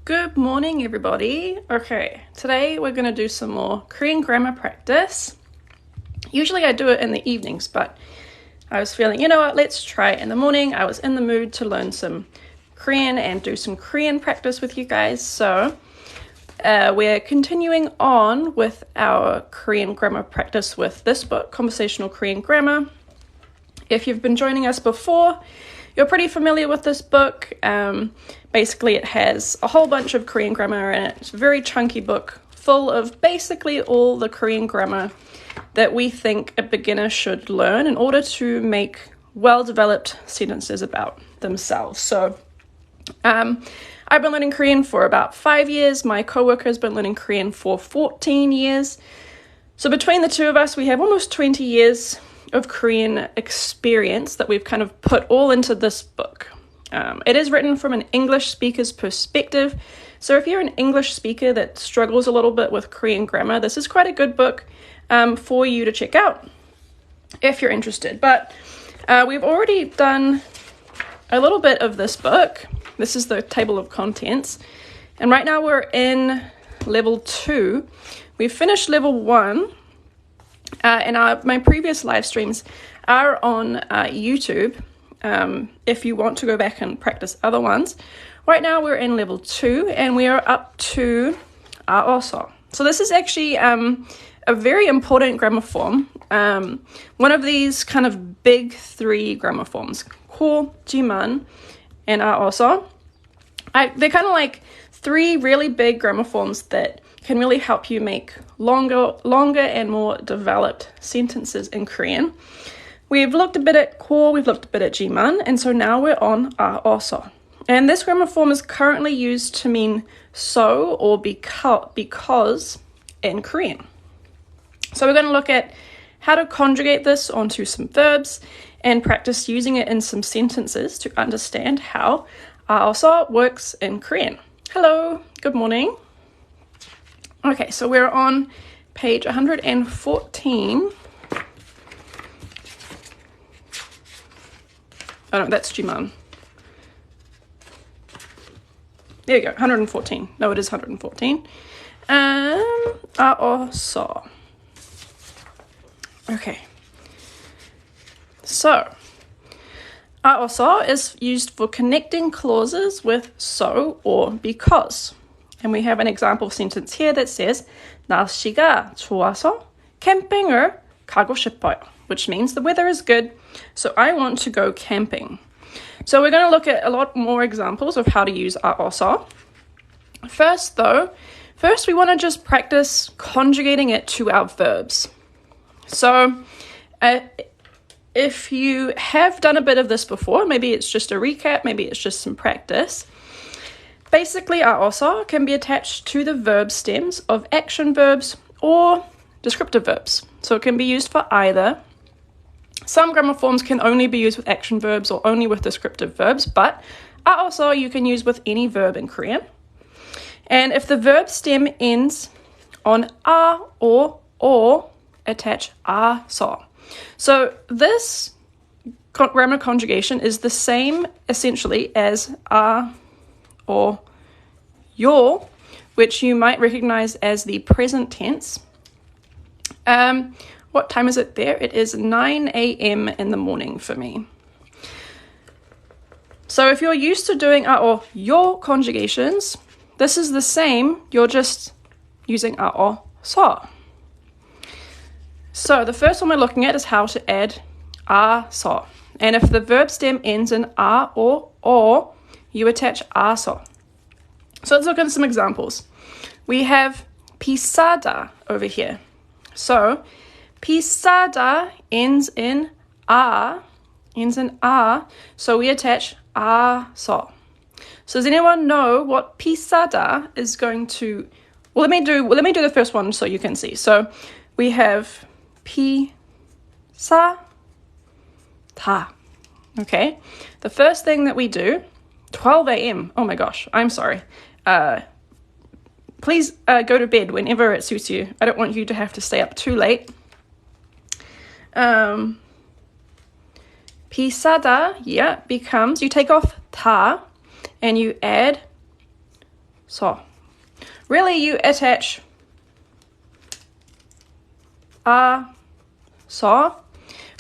Good morning, everybody. Okay, today we're going to do some more Korean grammar practice. Usually I do it in the evenings, but I was feeling, you know what, let's try it in the morning. I was in the mood to learn some Korean and do some Korean practice with you guys. So we're continuing on with our Korean grammar practice with this book, Conversational Korean Grammar. If you've been joining us before, you're pretty familiar with this book. Basically, it has a whole bunch of Korean grammar in it. It's a very chunky book full of basically all the Korean grammar that we think a beginner should learn in order to make well-developed sentences about themselves. So I've been learning Korean for about 5 years. My coworker has been learning Korean for 14 years. So between the two of us, we have almost 20 years of Korean experience that we've kind of put all into this book. It is written from an English speaker's perspective. So if you're an English speaker that struggles a little bit with Korean grammar, this is quite a good book for you to check out if you're interested. But we've already done a little bit of this book. This is the table of contents. And right now we're in level 2. We've finished level 1. And my previous live streams are on YouTube. If you want to go back and practice other ones. Right now we're in level 2 and we are up to also. So this is actually a very important grammar form. One of these kind of big 3 grammar forms. 고, 지만, and also. They're kind of like 3 really big grammar forms that can really help you make longer and more developed sentences in Korean. We've looked a bit at 고, we've looked a bit at 지만, and so now we're on also. And this grammar form is currently used to mean so or because in Korean. So we're going to look at how to conjugate this onto some verbs and practice using it in some sentences to understand how also works in Korean. Hello, good morning. Okay, so we're on page 114. Oh no, that's 지만. There you go, 114. No, it is 114. also. Okay. So, also is used for connecting clauses with so or because. And we have an example sentence here that says 날씨가 좋아서 캠핑을 가고 싶어요, which means the weather is good, so I want to go camping. So we're going to look at a lot more examples of how to use also. First we want to just practice conjugating it to our verbs. So if you have done a bit of this before, maybe it's just a recap, maybe it's just some practice. Basically, also can be attached to the verb stems of action verbs or descriptive verbs. So it can be used for either. Some grammar forms can only be used with action verbs or only with descriptive verbs, but also you can use with any verb in Korean. And if the verb stem ends on a or attach so. So this grammar conjugation is the same essentially as a or your, which you might recognize as the present tense. What time is it there? It is 9 a.m. in the morning for me. So if you're used to doing a or your conjugations, this is the same. You're just using a or so. So the first one we're looking at is how to add so. And if the verb stem ends in a or, you attach so. So let's look at some examples. We have 비싸다 over here. So 비싸다 ends in a, so we attach so. So does anyone know what 비싸다 is going to? Well, let me do the first one so you can see. So we have 비싸다. Okay. The first thing that we do, 12 a.m. Oh my gosh, I'm sorry. Please go to bed whenever it suits you. I don't want you to have to stay up too late. 비싸다, becomes, you take off 다 and you add Really, you attach so,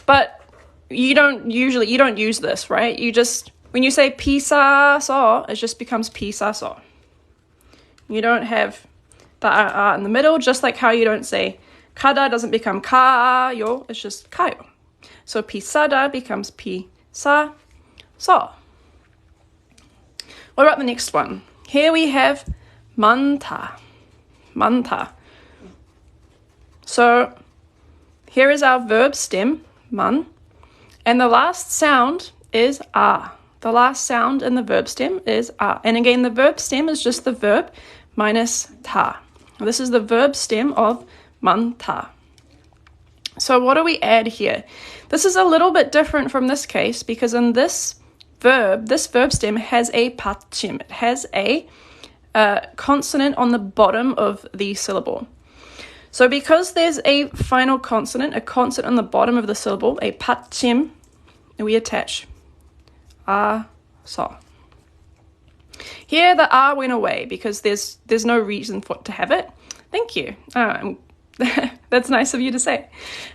but you don't use this, right? You just, when you say pisa so, it just becomes pisa so. You don't have the in the middle, just like how you don't say kada doesn't become kayo, it's just kayo. So pisada becomes pisa so. What about the next one? Here we have manta. So here is our verb stem, man, and the last sound is a. The last sound in the verb stem is a. And again, the verb stem is just the verb minus ta. This is the verb stem of manta. So what do we add here? This is a little bit different from this case because in this verb stem has a 받침. It has a consonant on the bottom of the syllable. So because there's a final consonant, a consonant on the bottom of the syllable, a 받침, and we attach so. Here the went away because there's no reason for it to have it. Thank you. That's nice of you to say.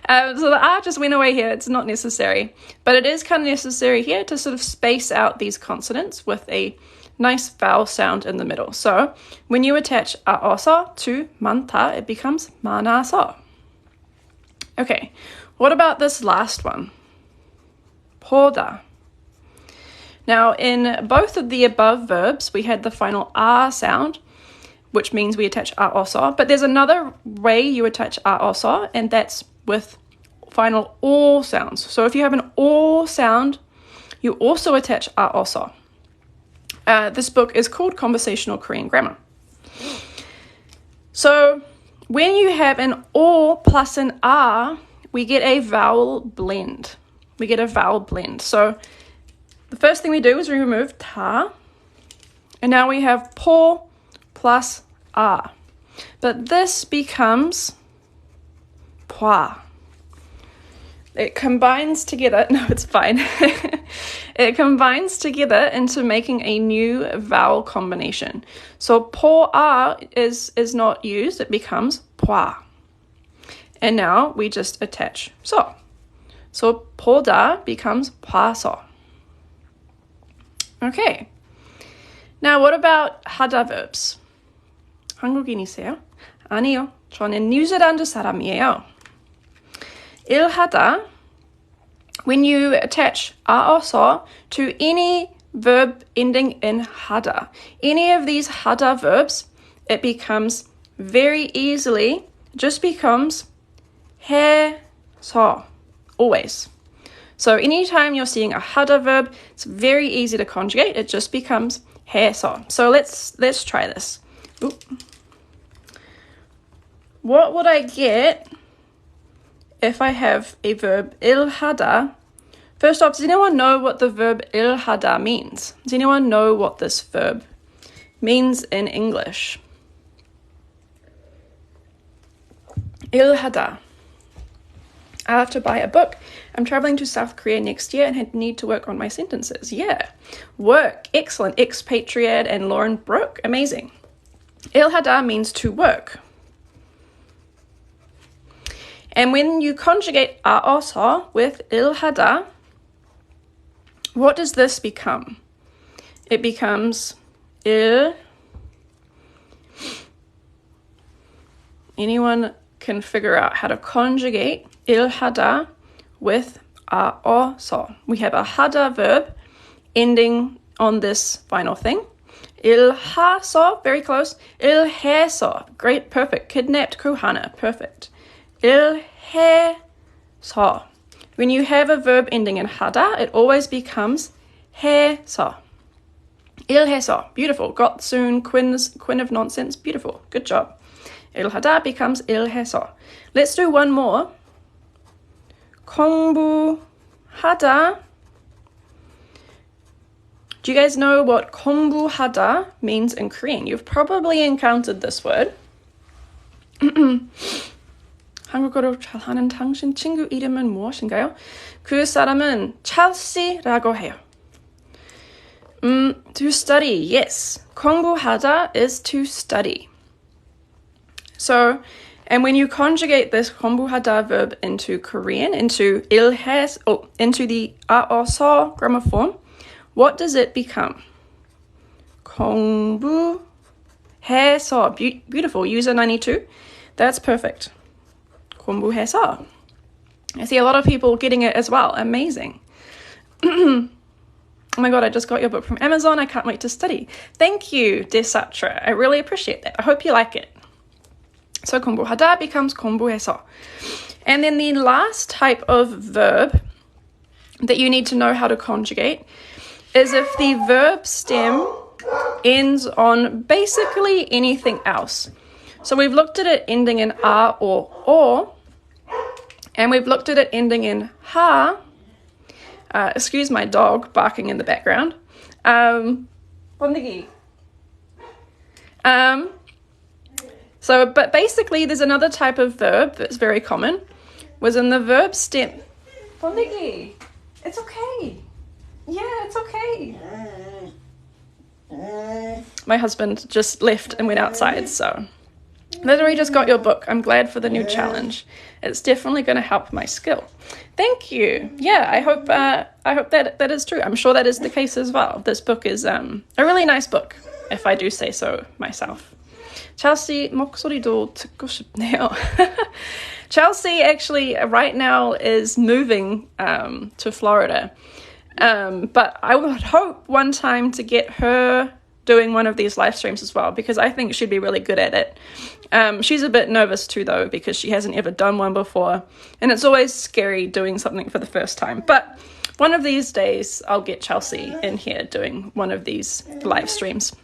So the just went away here. It's not necessary, but it is kind of necessary here to sort of space out these consonants with a nice vowel sound in the middle. So when you attach aoso to manta, it becomes manaso. Okay, what about this last one? Poda. Now, in both of the above verbs, we had the final sound, which means we attach aoso. But there's another way you attach aoso, and that's with final o sounds. So if you have an o sound, you also attach aoso. This book is called Conversational Korean Grammar. So when you have an o plus an a, we get a vowel blend. So the first thing we do is we remove ta, and now we have po plus a. But this becomes pwa. It combines together, no, it's fine. It combines together into making a new vowel combination. So po a is not used, it becomes pwa. And now we just attach so. So poda becomes pwa so. Okay. Now what about 하다 verbs? 한국인이세요? 아니요. 저는 뉴질랜드 사람이에요. 일하다, when you attach aoso to any verb ending in hada, any of these hada verbs, it becomes very easily, just becomes 해서, always. So anytime you're seeing a hada verb, it's very easy to conjugate. It just becomes 해서. So let's try this. Ooh. What would I get if I have a verb 일하다? First off, does anyone know what the verb 일하다 means? Does anyone know what this verb means in English? 일하다. I have to buy a book. I'm traveling to South Korea next year and need to work on my sentences. Yeah. Work. Excellent. Expatriate and Lauren Brooke. Amazing. 일하다 means to work. And when you conjugate aoso with 일하다, what does this become? It becomes 일. Anyone can figure out how to conjugate 일하다 with aoso. We have a hada verb ending on this final thing. 일하서, very close. 일해서, great, perfect. Kidnapped kuhana, perfect. 일해서. When you have a verb ending in hada, it always becomes 해서. 일해서, beautiful. Got soon, queen of nonsense, beautiful. Good job. 일하다 becomes 일해서. Let's do one more. 공부하다. Do you guys know what 공부하다 means in Korean? You've probably encountered this word. 한국어를 잘하는 당신 친구 이름은 무엇인가요? 그 사람은 찰시라고 해요. To study, yes. 공부하다 is to study. So, and when you conjugate this 공부하다 verb into Korean, into into the 아어서 grammar form, what does it become? 공부해서. Beautiful. User 92. That's perfect. 공부해서. I see a lot of people getting it as well. Amazing. Oh my god, I just got your book from Amazon. I can't wait to study. Thank you, Desatra. I really appreciate that. I hope you like it. So 공부하다 becomes 공부해서. And then the last type of verb that you need to know how to conjugate is if the verb stem ends on basically anything else. So we've looked at it ending in a or, and we've looked at it ending in ha. Excuse my dog barking in the background. Bondigi. So, but basically there's another type of verb that's very common, was in the verb stem. Bondigi, it's okay. Yeah, it's okay. My husband just left and went outside, so literally just got your book. I'm glad for the new challenge. It's definitely going to help my skill. Thank you. Yeah, I hope that is true. I'm sure that is the case as well. This book is a really nice book, if I do say so myself. Chelsea 목소리도 듣고 싶네요. Chelsea actually right now is moving to Florida. But I would hope one time to get her doing one of these live streams as well, because I think she'd be really good at it. She's a bit nervous too, though, because she hasn't ever done one before, and it's always scary doing something for the first time. But one of these days, I'll get Chelsea in here doing one of these live streams.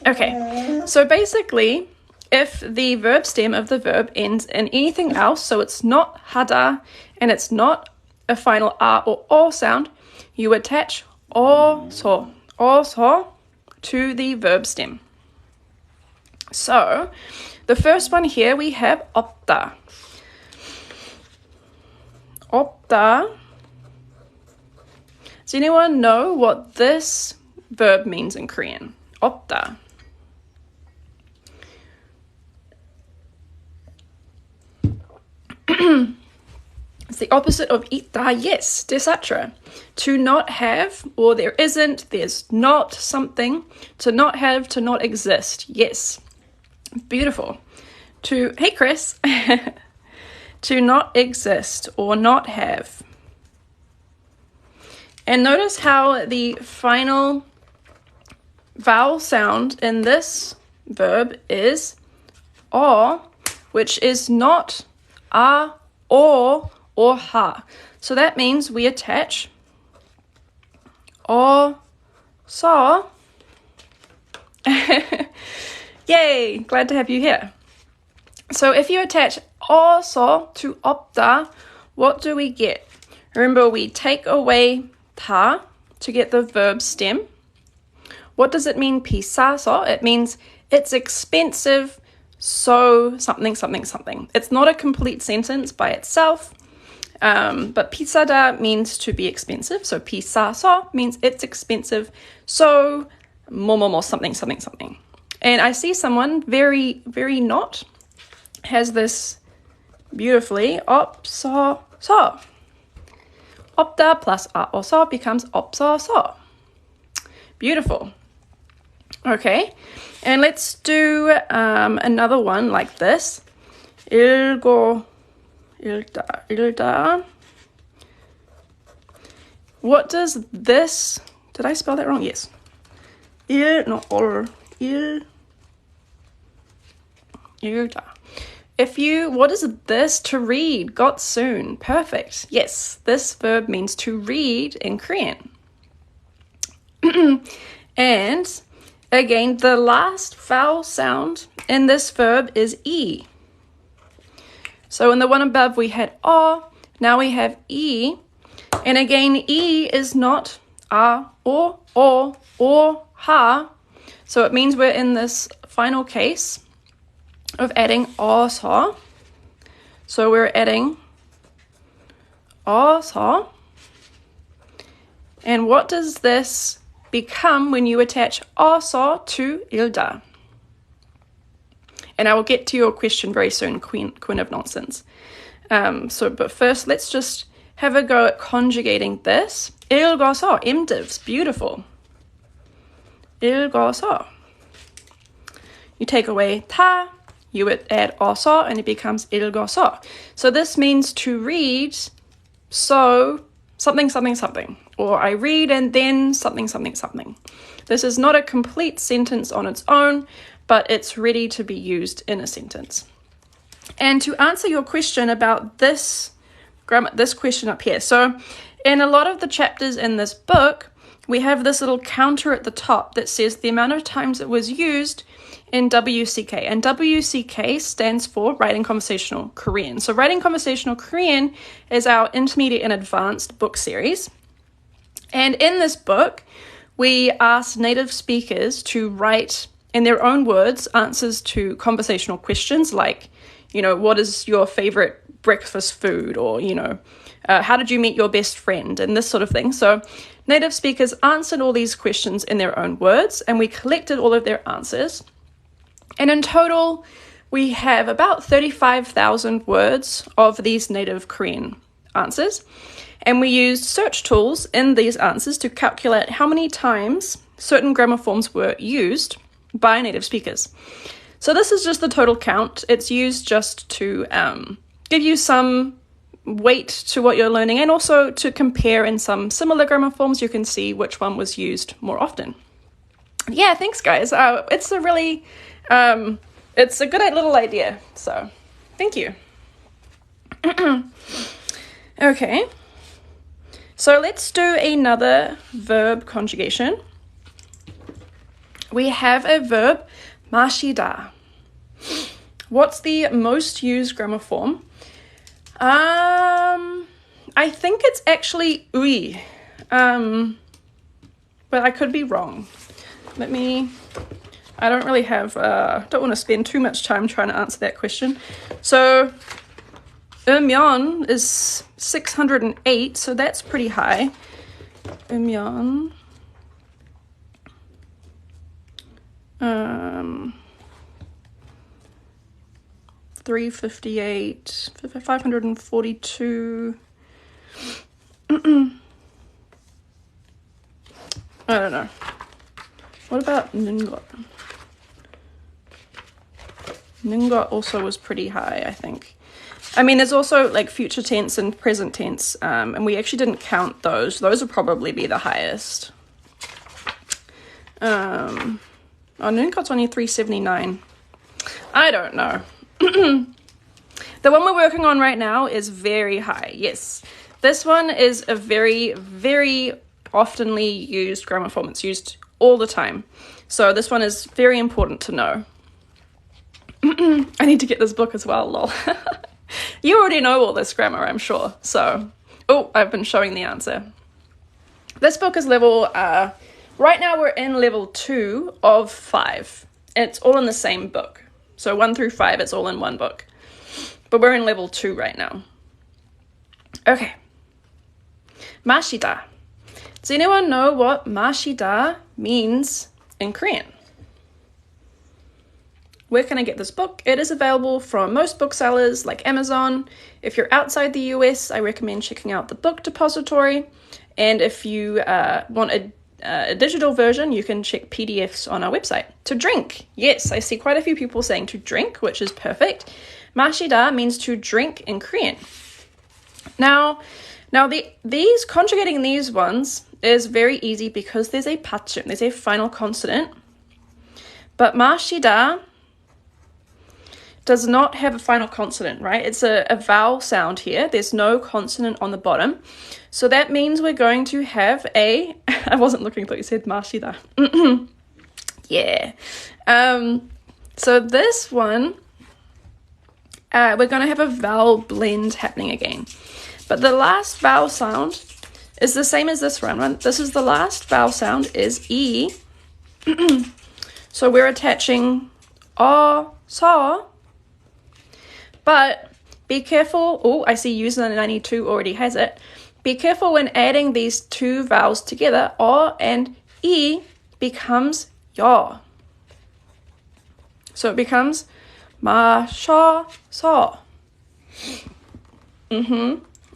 Okay, so basically, if the verb stem of the verb ends in anything else, so it's not hada, and it's not a final a or o sound, you attach 어서 to the verb stem. So, the first one here we have 없다. 없다. Does anyone know what this verb means in Korean? 없다. It's the opposite of 있다, yes, desatra. To not have, or there isn't, there's not something. To not have, to not exist, yes. Beautiful. Hey Chris. To not exist or not have. And notice how the final vowel sound in this verb is or, which is not a, or ha. So that means we attach so. Yay, glad to have you here. So if you attach so to 없다, what do we get? Remember, we take away 다 to get the verb stem. What does it mean, 비싸서? It means it's expensive, so something, something, something. It's not a complete sentence by itself, but 비싸다 means to be expensive. So 비싸서 means it's expensive, so more, something, something, something. And I see someone very, very not has this beautifully 없어서. 없다 plus 어서 becomes 없어서. Beautiful. Okay, and let's do another one like this. 읽다. What does this, did I spell that wrong? Yes. 읽다. What is this? To read. Got soon. Perfect. Yes, this verb means to read in Korean. And again, the last vowel sound in this verb is E. So in the one above we had O, now we have E. And again, E is not a or ha. So it means we're in this final case of adding 어서. So we're adding 어서. And what does this become when you attach 어서 to 일다? And I will get to your question very soon, Queen of Nonsense. But first, let's just have a go at conjugating this. 읽어서, MDivs, beautiful. 읽어서. You take away 타, you would add 어서, and it becomes 읽어서. So this means to read, so something, something, something. Or I read and then something, something, something. This is not a complete sentence on its own, but it's ready to be used in a sentence. And to answer your question about this grammar, this question up here. So in a lot of the chapters in this book, we have this little counter at the top that says the amount of times it was used in WCK. And WCK stands for Writing Conversational Korean. So Writing Conversational Korean is our intermediate and advanced book series. And in this book, we ask native speakers to write in their own words answers to conversational questions like, what is your favorite breakfast food? Or, how did you meet your best friend? And this sort of thing. So native speakers answered all these questions in their own words, and we collected all of their answers. And in total, we have about 35,000 words of these native Korean answers. And we used search tools in these answers to calculate how many times certain grammar forms were used by native speakers. So this is just the total count. It's used just to give you some weight to what you're learning, and also to compare in some similar grammar forms. You can see which one was used more often. Yeah, thanks guys. It's a really, it's a good little idea. So thank you. Okay. So let's do another verb conjugation. We have a verb, 마시다. What's the most used grammar form? I think it's actually ui. But I could be wrong. I don't really have, don't want to spend too much time trying to answer that question. So, 음연 is 608, so that's pretty high. 음연. 358, 542. I don't know. What about 능것? 능것 also was pretty high, I think. I mean, there's also like future tense and present tense, and we actually didn't count those. Those would probably be the highest. 능것's only 379. I don't know. The one we're working on right now is very high. Yes, this one is a very, very oftenly used grammar form. It's used all the time. So this one is very important to know. I need to get this book as well, lol. You already know all this grammar, I'm sure. So, I've been showing the answer. This book is level, right now we're in level 2 of 5. It's all in the same book. So 1 through 5, it's all in one book. But we're in level 2 right now. Okay. 마시다. Does anyone know what 마시다 means in Korean? Where can I get this book? It is available from most booksellers like Amazon. If you're outside the US, I recommend checking out the book depository. And if you want a digital version, you can check PDFs on our website. To drink. Yes, I see quite a few people saying to drink, which is perfect. 마시다 means to drink in Korean. Now these conjugating these ones is very easy because there's a 받침, there's a final consonant. But 마시다 does not have a final consonant, right? It's a vowel sound here. There's no consonant on the bottom. So that means we're going to have a... I wasn't looking, I thought you said 마시다. Yeah. So this one, we're going to have a vowel blend happening again. But the last vowel sound is the same as this one, right? This is the last vowel sound is E. So we're attaching so. But be careful. Oh, I see user92 already has it. Be careful when adding these two vowels together, O and E becomes 여. So it becomes 마셔서.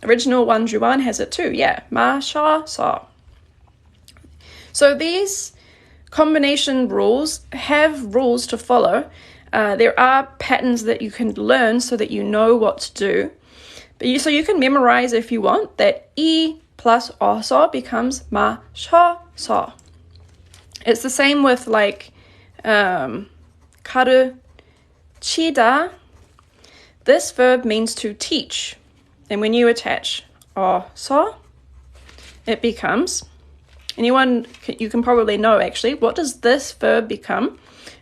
Original 원주원 has it too. Yeah, 마셔서. So these combination rules have rules to follow. There are patterns that you can learn so that you know what to do. So you can memorize if you want that E plus 어서 becomes 마셔서. It's the same with like 가르치다. This verb means to teach. And when you attach 어서, it becomes, you can probably know actually, what does this verb become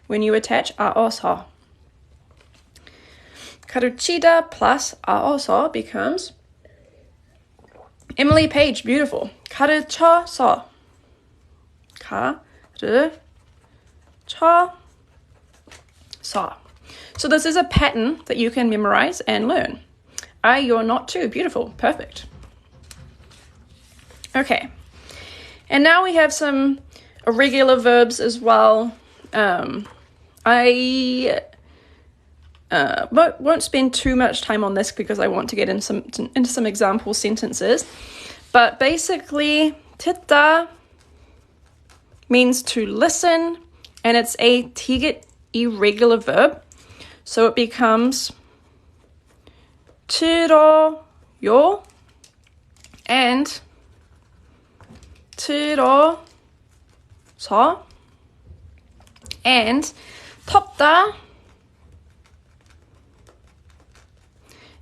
when you attach 아어서? 가르치다 plus 아어서 becomes Emily Page, beautiful. 가르쳐서. 가르쳐서. So this is a pattern that you can memorize and learn. You're not too. Beautiful. Perfect. Okay. And now we have some irregular verbs as well. I won't spend too much time on this because I want to get into some example sentences. But basically, 듣다 means to listen, and it's a tiget irregular verb. So it becomes 들어요 and 들어서, and 덥다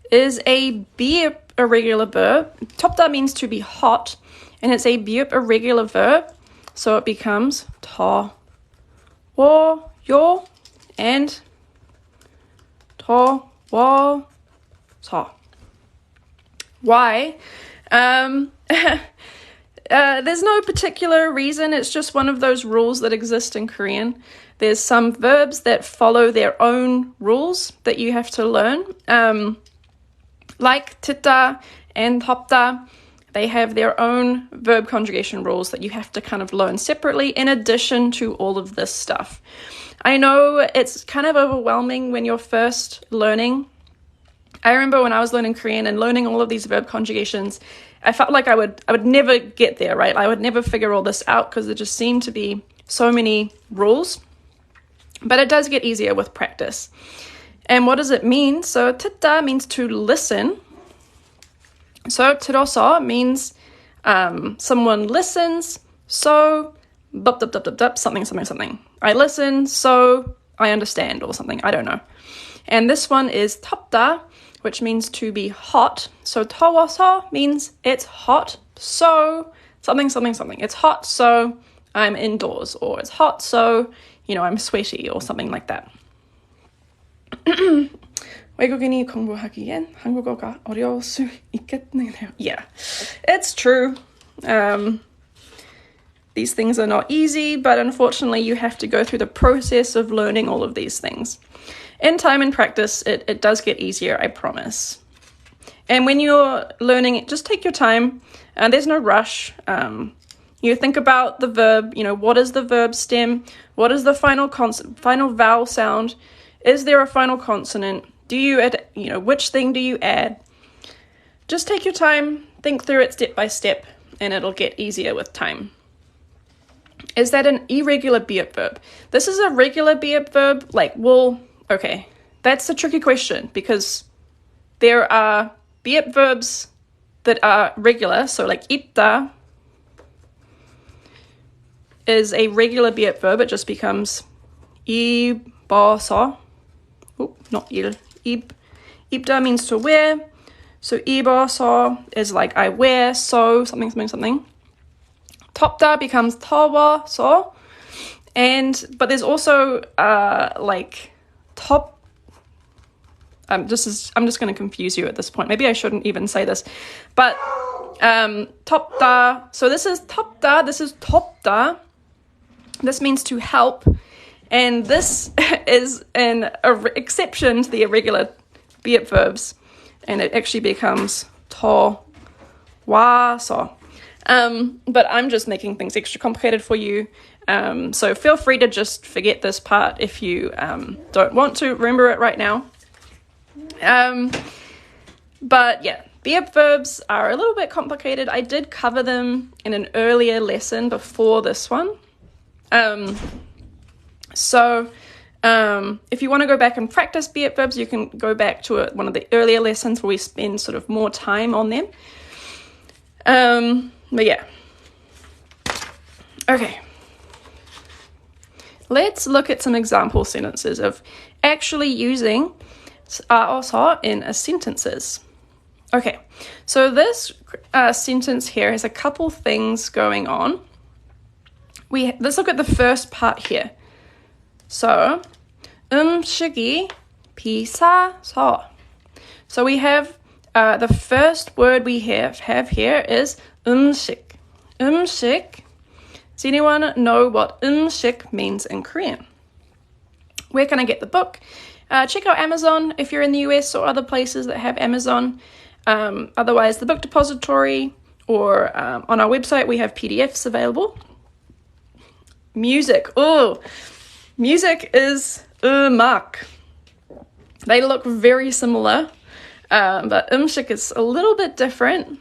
is a be irregular verb. 덥다 means to be hot, and it's a be irregular verb. So it becomes 더워요 and 더워서. Why? There's no particular reason. It's just one of those rules that exist in Korean. There's some verbs that follow their own rules that you have to learn. Like 듣다 and 덥다, they have their own verb conjugation rules that you have to kind of learn separately in addition to all of this stuff. I know it's kind of overwhelming when you're first learning. I remember when I was learning Korean and learning all of these verb conjugations, I felt like I would never get there, right? I would never figure all this out because there just seemed to be so many rules. But it does get easier with practice. And what does it mean? So 듣다 means to listen. So 들어서 means someone listens, so something. I listen, so I understand, or something. I don't know. And this one is 덥다, which means to be hot. So 더워서 means it's hot, so something. It's hot, so I'm indoors, or it's hot, so, I'm sweaty, or something like that. 외국인이 공부하기엔 한국어가 어려울 수 있겠네요. Yeah, it's true. These things are not easy, but unfortunately you have to go through the process of learning all of these things. In time and practice, it does get easier, I promise. And when you're learning it, just take your time. There's no rush. You think about the verb, what is the verb stem? What is the final vowel sound? Is there a final consonant? Do you add, which thing do you add? Just take your time, think through it step by step, and it'll get easier with time. Is that an irregular be-up verb? This is a regular be-up verb. Okay, that's a tricky question because there are be-up verbs that are regular. So like 입다 is a regular be-up verb. It just becomes 입어서. Oh, not 일. 입다 means to wear. So 입어서 is like I wear, so something. 덥다 becomes 더워서. But there's also top. I'm just going to confuse you at this point. Maybe I shouldn't even say this, but 덥다. So this is 덥다. This is 덥다. This means to help, and this is an exception to the irregular be-up verbs, and it actually becomes 더워서. But I'm just making things extra complicated for you. So feel free to just forget this part if you don't want to remember it right now. But yeah, be adverbs are a little bit complicated. I did cover them in an earlier lesson before this one. So if you want to go back and practice be adverbs, you can go back to one of the earlier lessons where we spend sort of more time on them. But yeah. Okay. Let's look at some example sentences of actually using also in a sentences. Okay, so this sentence here has a couple things going on. Let's look at the first part here. So, 음식이 비싸서. So we have the first word we have here is 음식. 음식. Does anyone know what 음식 means in Korean? Where can I get the book? Check out Amazon if you're in the US or other places that have Amazon. Otherwise, the book depository or on our website, we have PDFs available. Music. Oh, music is 음악. They look very similar, but 음식 is a little bit different.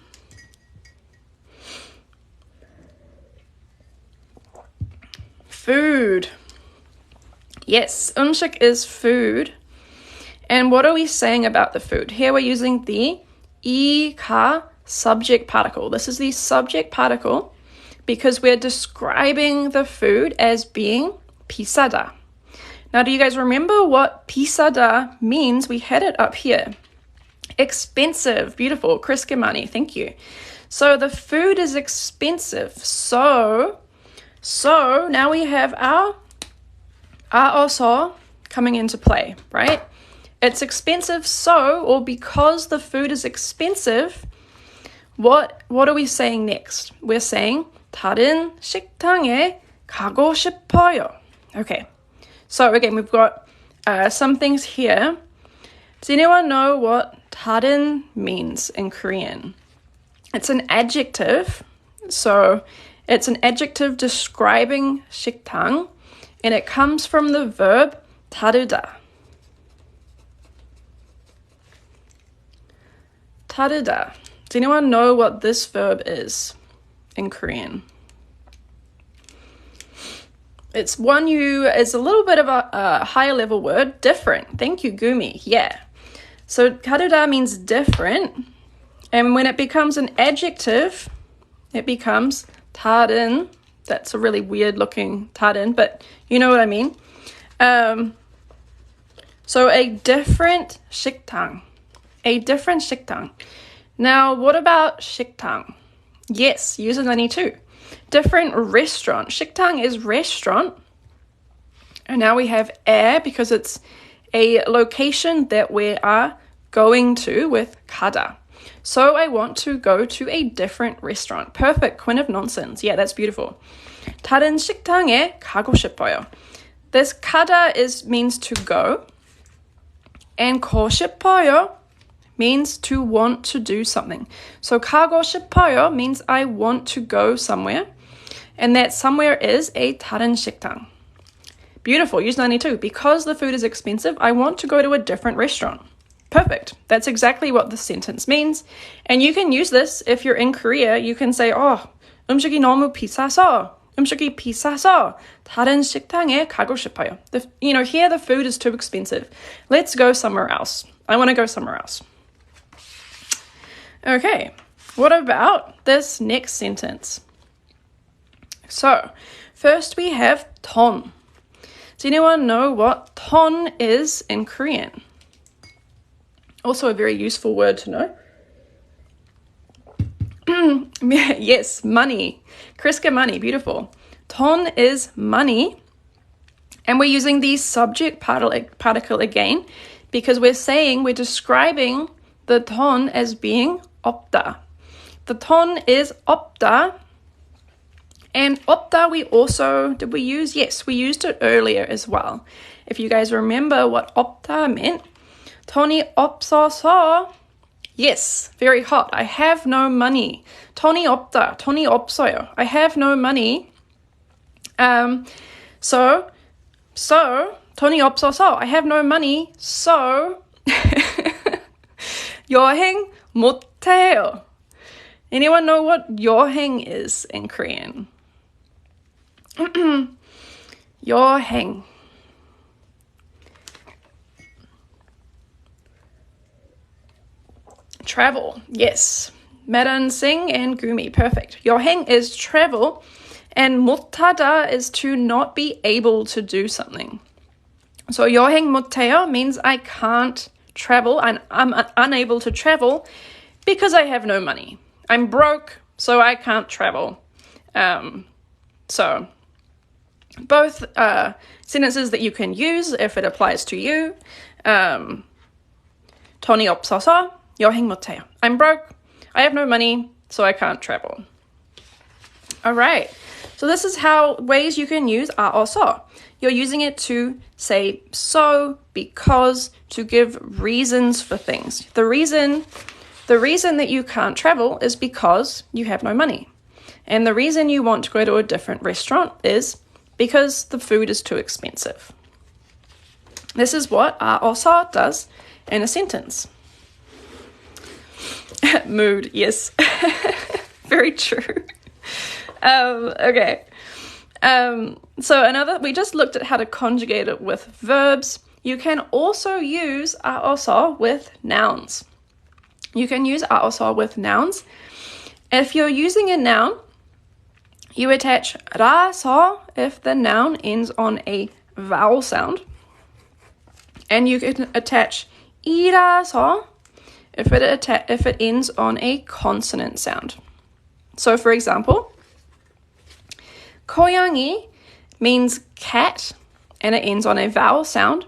Food. Yes, 음식 is food. And what are we saying about the food? Here we're using the 이가 subject particle. This is the subject particle because we're describing the food as being 비싸다. Now, do you guys remember what 비싸다 means? We had it up here. Expensive. Beautiful. Kriskemani. Thank you. So the food is expensive. So now we have our also coming into play, right? It's expensive, so, or because the food is expensive, what are we saying next? We're saying 다른 식당에 가고 싶어요. Okay, so again, we've got some things here. Does anyone know what 다른 means in Korean? It's an adjective, so it's an adjective describing 식당, and it comes from the verb 다르다. 다르다. Does anyone know what this verb is in Korean? It's it's a little bit of a higher level word, different. Thank you, Gumi. Yeah. So 다르다 means different. And when it becomes an adjective, it becomes 다른. That's a really weird looking 다른, but you know what I mean. So a different 식당. A different 식당. Now, what about 식당? Yes, use it any too. Different restaurant. 식당 is restaurant. And now we have 에 because it's a location that we are going to with 가다. So I want to go to a different restaurant. Perfect, queen of nonsense. Yeah, that's beautiful. 다른 식당에 가고 싶어요. This 가다 means to go. And 가고 싶어요 means to want to do something. So 가고 싶어요 means I want to go somewhere. And that somewhere is a 다른 식당. Beautiful, use 92. Because the food is expensive, I want to go to a different restaurant. Perfect. That's exactly what the sentence means. And you can use this if you're in Korea. You can say, 음식이 너무 비싸서, 음식이 비싸서 다른 식당에 가고 싶어요. Here the food is too expensive. Let's go somewhere else. I want to go somewhere else. Okay, what about this next sentence? So, first we have 돈. Does anyone know what 돈 is in Korean? Also a very useful word to know. Yes, money. Kriska money, beautiful. 돈 is money. And we're using the subject particle again because we're describing the 돈 as being 없다. The 돈 is 없다. And 없다 did we use? Yes, we used it earlier as well. If you guys remember what 없다 meant, 돈이 없어서 Yes, very hot. I have no money. 돈이 없다. 돈이 없어요. I have no money. So 돈이 없어서 I have no money. So 여행 못해요. Anyone know what 여행 is in Korean? 여행. Travel. Yes. Madan Singh and Gumi. Perfect. 여행 is travel. And 못하다 is to not be able to do something. So 여행 못해요 means I can't travel. I'm unable to travel because I have no money. I'm broke, so I can't travel. So both sentences that you can use if it applies to you. 돈이 없어서 여행 못해요. I'm broke. I have no money, so I can't travel. All right. So this is how ways you can use also. You're using it to say so, because, to give reasons for things. The reason that you can't travel is because you have no money. And the reason you want to go to a different restaurant is because the food is too expensive. This is what also does in a sentence. Mood, yes. Very true. Okay. So we just looked at how to conjugate it with verbs. You can also use also with nouns. You can use also with nouns. If you're using a noun, you attach 라서 if the noun ends on a vowel sound. And you can attach 이라서 if it ends on a consonant sound. So for example, 고양이 means cat and it ends on a vowel sound.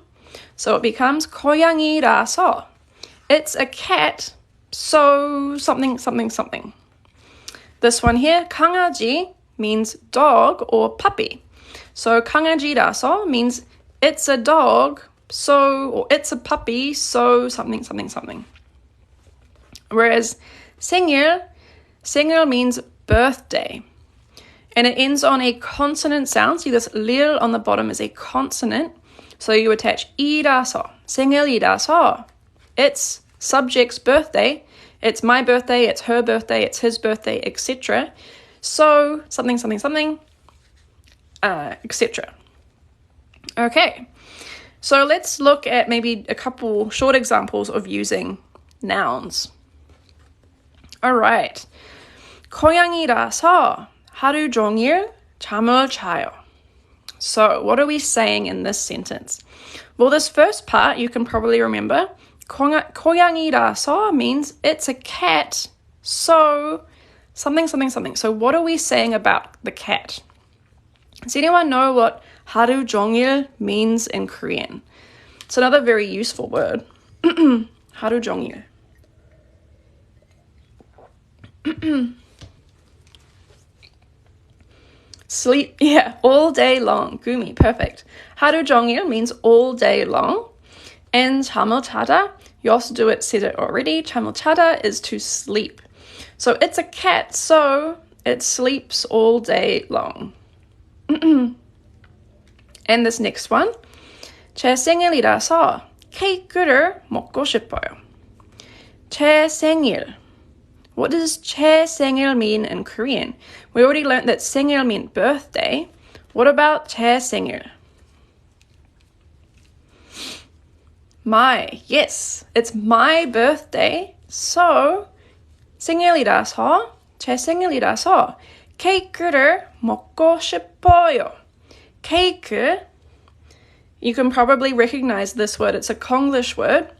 So it becomes 고양이라서. It's a cat, so something, something, something. This one here, 강아지, means dog or puppy. So 강아지라서 means it's a dog, or it's a puppy, so something, something, something. Whereas 생일 means birthday. And it ends on a consonant sound. See this 릴 on the bottom is a consonant. So you attach 이라서, 생일이라서. It's subject's birthday. It's my birthday, it's her birthday, it's his birthday, etc. So something, something, something, etc. Okay. So let's look at maybe a couple short examples of using nouns. All right. 고양이라서 하루 종일 잠을 자요. So what are we saying in this sentence? Well, this first part you can probably remember. 고양이라서 means it's a cat, so something, something, something. So what are we saying about the cat? Does anyone know what 하루 종일 means in Korean? It's another very useful word. 하루 종일. Sleep, yeah, all day long. Gumi, perfect. 하루 종일 means all day long. And 잠을 자다, you also said it already. 잠을 자다 is to sleep. So it's a cat, so it sleeps all day long. And this next one. 제 생일이라서 케이크를 먹고 싶어요. 제 생일. What does 제 생일 mean in Korean? We already learned that 생일 meant birthday. What about 제 생일? My, yes, it's my birthday. So 생일이라서, 제 생일이라서 케이크를 먹고 싶어요. 케이크, you can probably recognize this word. It's a Konglish word.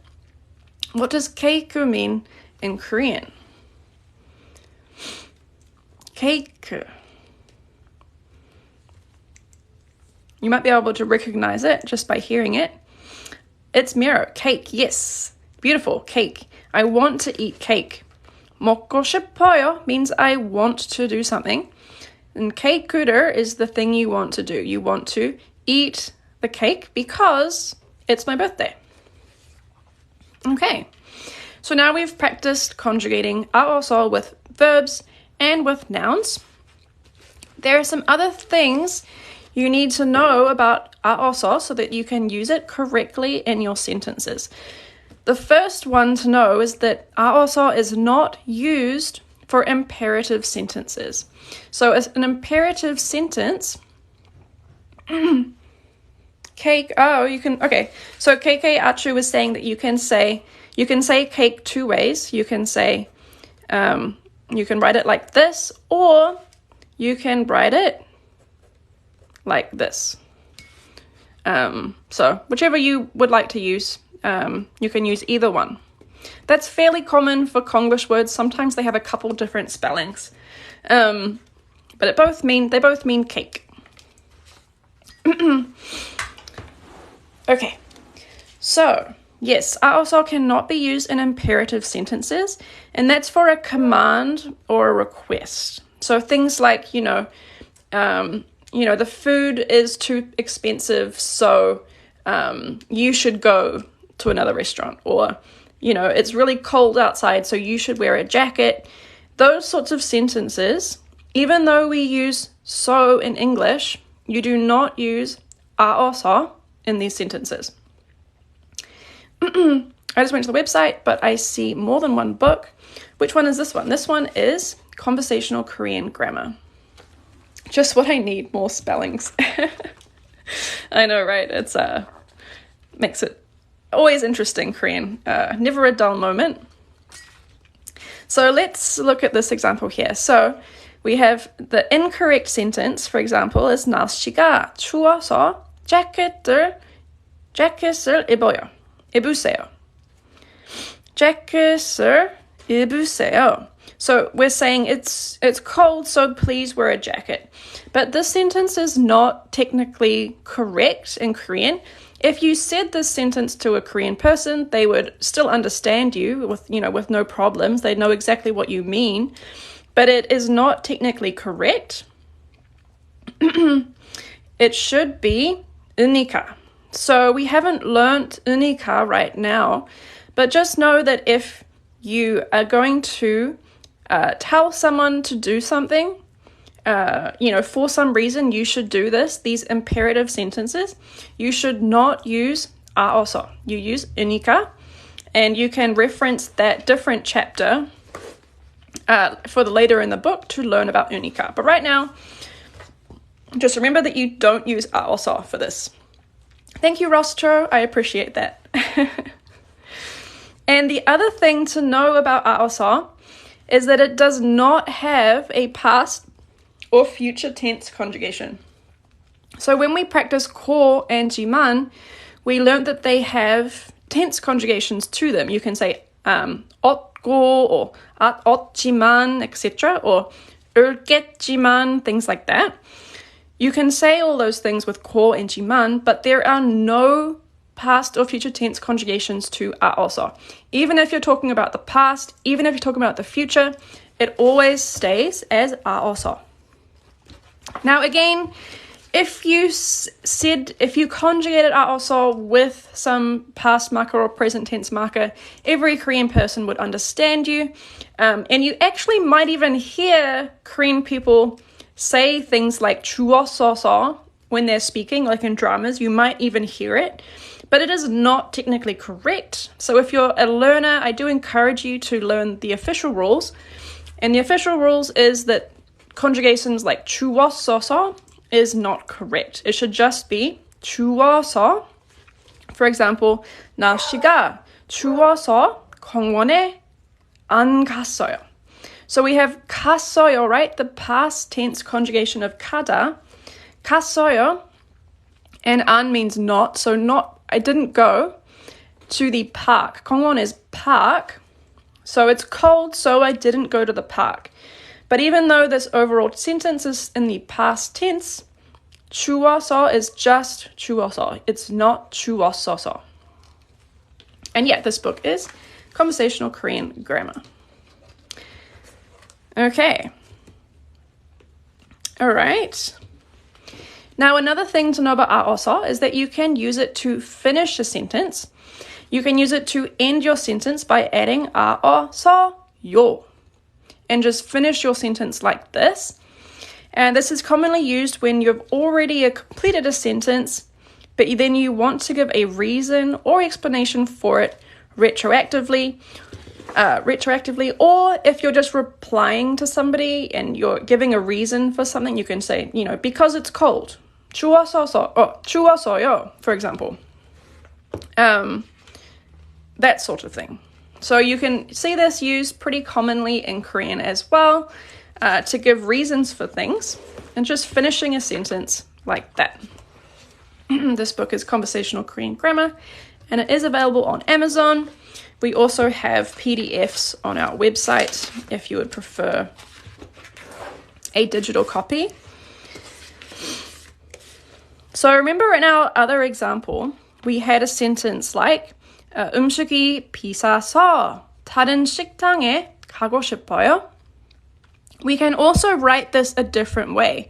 What does 케이크 mean in Korean? 케이크. You might be able to recognize it just by hearing it. It's mirror, cake, yes. Beautiful, cake. I want to eat cake. 먹고 싶어요 means I want to do something. And 케이크를 is the thing you want to do. You want to eat the cake because it's my birthday. Okay. So now we've practiced conjugating 아어서 with verbs and with nouns. There are some other things you need to know about 아어서 so that you can use it correctly in your sentences. The first one to know is that 아어서 is not used for imperative sentences. So as an imperative sentence, cake, so KK Achu was saying that you can say cake two ways. You can say, you can write it like this, or you can write it like this. So whichever you would like to use, you can use either one. That's fairly common for Konglish words. Sometimes they have a couple different spellings. But they both mean cake. Okay, so yes, 아어서 cannot be used in imperative sentences, and that's for a command or a request. So things like, the food is too expensive, so you should go to another restaurant, or, it's really cold outside, so you should wear a jacket. Those sorts of sentences, even though we use so in English, you do not use 아어서 in these sentences. I just went to the website, but I see more than one book. Which one is this one? This one is Conversational Korean Grammar. Just what I need, more spellings. I know, right? It's makes it always interesting, Korean. Never a dull moment. So let's look at this example here. So we have the incorrect sentence, for example, is 날씨가 추워서 재킷을 입으세요. 재킷을 입으세요. So we're saying it's cold, so please wear a jacket. But this sentence is not technically correct in Korean. If you said this sentence to a Korean person, they would still understand you with no problems. They'd know exactly what you mean. But it is not technically correct. It should be 으니까. So we haven't learnt 으니까 right now, but just know that if you are going to tell someone to do something, for some reason you should do this, these imperative sentences, you should not use 아어서. You use 으니까, and you can reference that different chapter for the later in the book to learn about 으니까. But right now, just remember that you don't use 아어서 for this. Thank you, Rostro. I appreciate that. And the other thing to know about 아어서 is that it does not have a past or future tense conjugation. So when we practice 고 and 지만, we learned that they have tense conjugations to them. You can say 얻고 or 얻지만, etc. or 울겠지만, things like that. You can say all those things with 고 and 지만, but there are no past or future tense conjugations to 아어서. Even if you're talking about the past, even if you're talking about the future, it always stays as 아어서. Now again, if you conjugated 아어서 with some past marker or present tense marker, every Korean person would understand you. And you actually might even hear Korean people say things like 추웠어서 when they're speaking, like in dramas. You might even hear it, but it is not technically correct. So if you're a learner, I do encourage you to learn the official rules. And the official rules is that conjugations like 추웠어서 is not correct. It should just be 추워서. For example, 날씨가 추워서 공원에 안 갔어요. So we have 갔어요, right? The past tense conjugation of 가다. 갔어요. And 안 means not. So not, I didn't go to the park. 공원 is park. So it's cold, so I didn't go to the park. But even though this overall sentence is in the past tense, 추워서 is just 추워서. It's not 추웠어서. And yeah, this book is Conversational Korean Grammar. Okay. All right. Now, another thing to know about 아어서 is that you can use it to finish a sentence. You can use it to end your sentence by adding a, o, so, yo. And just finish your sentence like this. And this is commonly used when you've already completed a sentence, but then you want to give a reason or explanation for it retroactively, or if you're just replying to somebody and you're giving a reason for something, you can say, because it's cold. 추워서요, for example. That sort of thing. So you can see this used pretty commonly in Korean as well, to give reasons for things and just finishing a sentence like that. This book is Conversational Korean Grammar, and it is available on Amazon. We also have PDFs on our website if you would prefer a digital copy. So remember in our other example, we had a sentence like 음식이 비싸서 다른 식당에 가고 싶어요. We can also write this a different way,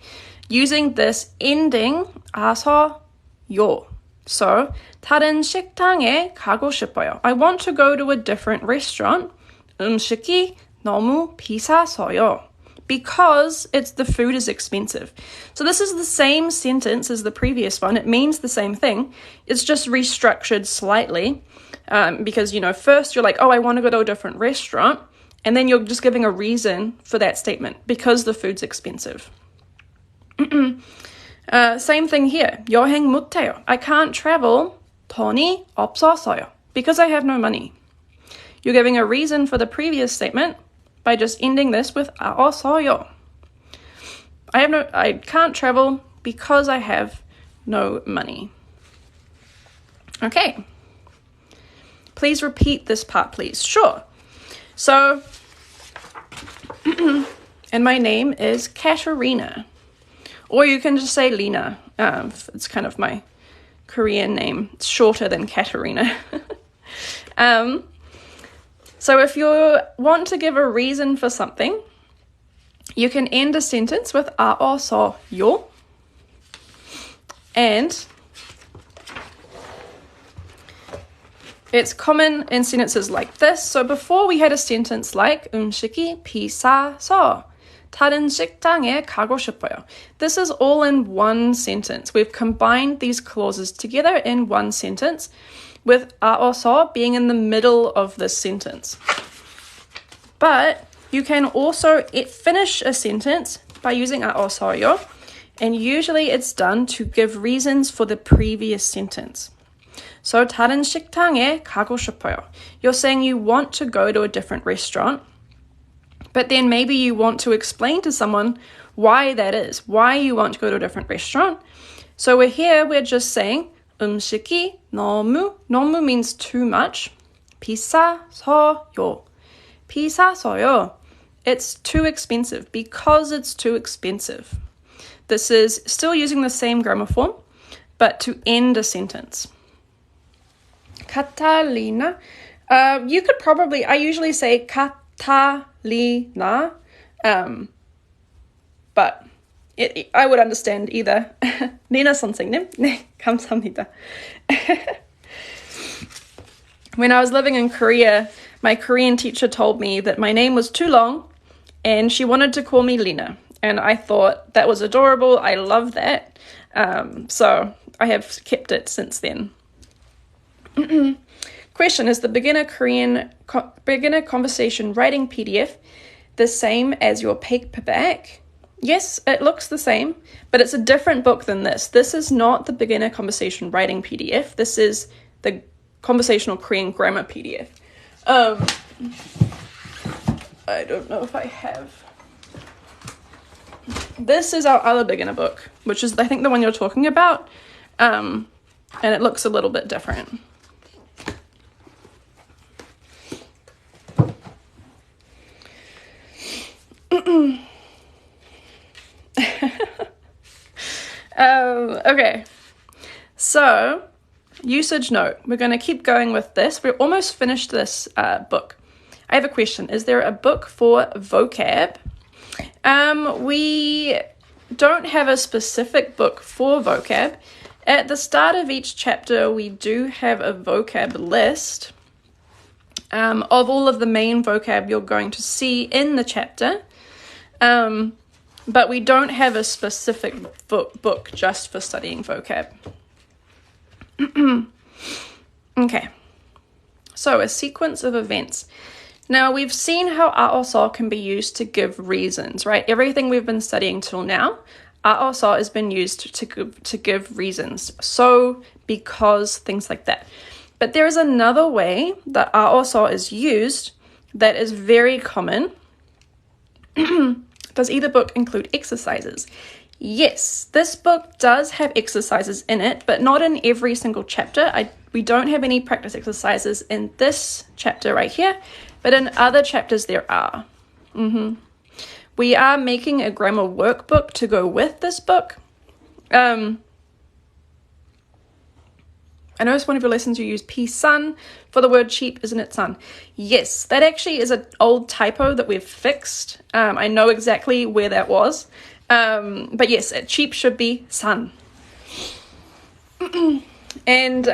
using this ending 아서요. So, 다른 식당에 가고 싶어요. I want to go to a different restaurant. 음식이 너무 비싸서요. Because the food is expensive. So this is the same sentence as the previous one. It means the same thing. It's just restructured slightly. Because, first you're like, oh, I want to go to a different restaurant. And then you're just giving a reason for that statement. Because the food's expensive. Same thing here. 여행 못해요. I can't travel. 돈이 없어서요. Because I have no money. You're giving a reason for the previous statement by just ending this with 없어요. I can't travel because I have no money. Okay. Please repeat this part, please. Sure. So, and my name is Katerina. Or you can just say Lena. It's kind of my Korean name. It's shorter than Katerina. So if you want to give a reason for something, you can end a sentence with a, o, so, yo. And it's common in sentences like this. So before we had a sentence like 음식이 비싸서 다른 식당에 가고 싶어요. This is all in one sentence. We've combined these clauses together in one sentence, with 아어서 being in the middle of this sentence. But you can also finish a sentence by using 아어서요, and usually it's done to give reasons for the previous sentence. So 다른 식당에 가고 싶어요. You're saying you want to go to a different restaurant, but then maybe you want to explain to someone why that is, why you want to go to a different restaurant. So we're just saying 음식이 너무 means too much. 비싸서요. 비싸서요. It's too expensive because it's too expensive. This is still using the same grammar form, but to end a sentence. Catalina. You could probably, I usually say Catalina, but I would understand either. Nina 선생님, 네, 감사합니다. When I was living in Korea, my Korean teacher told me that my name was too long and she wanted to call me Lena. And I thought that was adorable. I love that. So I have kept it since then. Question, is the beginner conversation writing PDF the same as your paperback? Yes, it looks the same, but it's a different book than this. This is not the beginner conversation writing PDF. This is the Conversational Korean Grammar PDF. I don't know if I have. This is our other beginner book, which is, I think, the one you're talking about. And it looks a little bit different. Okay, so usage note. We're going to keep going with this. We're almost finished this book. I have a question. Is there a book for vocab? We don't have a specific book for vocab. At the start of each chapter, we do have a vocab list of all of the main vocab you're going to see in the chapter. But we don't have a specific book just for studying vocab. Okay, so a sequence of events. Now, we've seen how 아어서 can be used to give reasons, right? Everything we've been studying till now, 아어서 has been used to give reasons. So, because, things like that. But there is another way that 아어서 is used that is very common. Does either book include exercises? Yes, this book does have exercises in it, but not in every single chapter. We don't have any practice exercises in this chapter right here, but in other chapters there are. We are making a grammar workbook to go with this book. I noticed one of your lessons you use P-sun for the word cheap, isn't it sun? Yes, that actually is an old typo that we've fixed. I know exactly where that was. But yes, cheap should be sun. And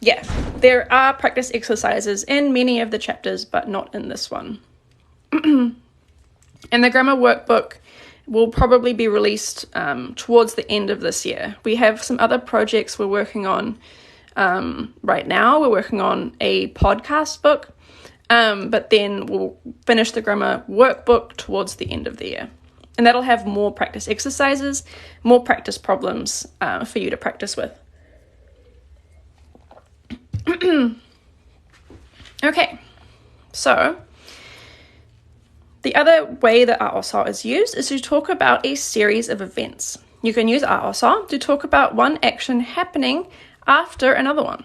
yeah, there are practice exercises in many of the chapters, but not in this one. And the grammar workbook will probably be released towards the end of this year. We have some other projects we're working on right now. We're working on a podcast book, but then we'll finish the grammar workbook towards the end of the year. And that'll have more practice exercises, more practice problems for you to practice with. Okay, so the other way that 아어서 is used is to talk about a series of events. You can use 아어서 to talk about one action happening after another one.